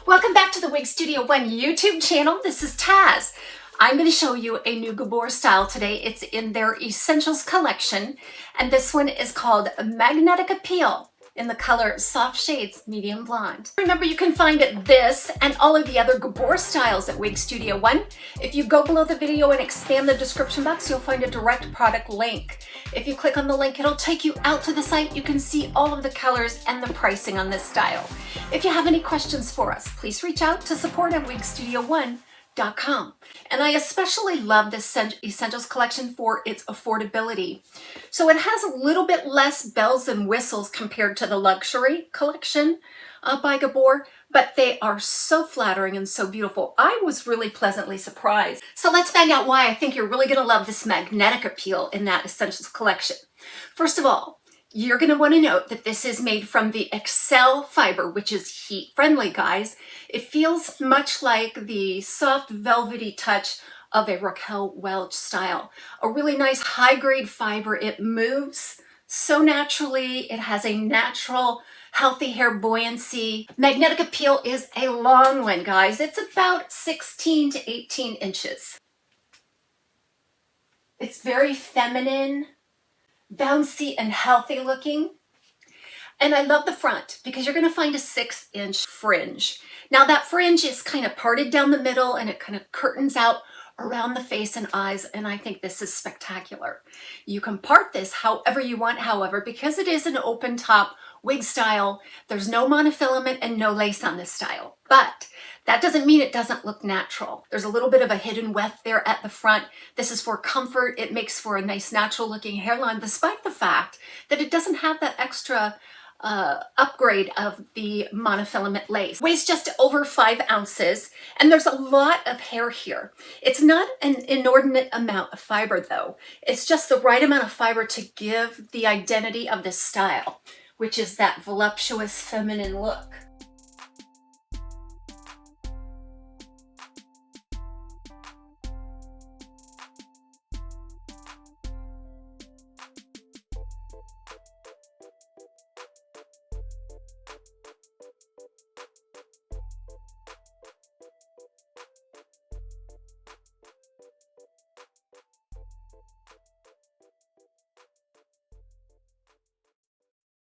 Welcome back to the Wig Studio One YouTube channel. This is Taz. I'm going to show you a new Gabor style today. It's in their Essentials collection, and this one is called Magnetic Appeal in the color Soft Shades Medium Blonde. Remember, you can find this and all of the other Gabor styles at Wig Studio One. If you go below the video and expand the description box, you'll find a direct product link. If you click on the link, it'll take you out to the site. You can see all of the colors and the pricing on this style. If you have any questions for us, please reach out to support@wigstudio1.com. And I especially love this Essentials collection for its affordability. So it has a little bit less bells and whistles compared to the luxury collection by Gabor, but they are so flattering and so beautiful. I was really pleasantly surprised. So let's find out why I think you're really going to love this Magnetic Appeal in that Essentials collection. First of all, you're going to want to note that this is made from the Excel fiber, which is heat friendly, guys. It feels much like the soft velvety touch of a Raquel Welch style. A really nice high grade fiber. It moves so naturally. It has a natural healthy hair buoyancy. Magnetic Appeal is a long one, guys. It's about 16 to 18 inches. It's very feminine, bouncy and healthy looking. And I love the front because you're going to find a 6-inch fringe. Now that fringe is kind of parted down the middle and it kind of curtains out around the face and eyes, and I think this is spectacular. You can part this however you want, however, because it is an open top wig style. There's no monofilament and no lace on this style, but that doesn't mean it doesn't look natural. There's a little bit of a hidden weft there at the front. This is for comfort. It makes for a nice natural looking hairline, despite the fact that it doesn't have that extra upgrade of the monofilament lace. Weighs just over 5 ounces, and there's a lot of hair here. It's not an inordinate amount of fiber though. It's just the right amount of fiber to give the identity of this style, which is that voluptuous feminine look.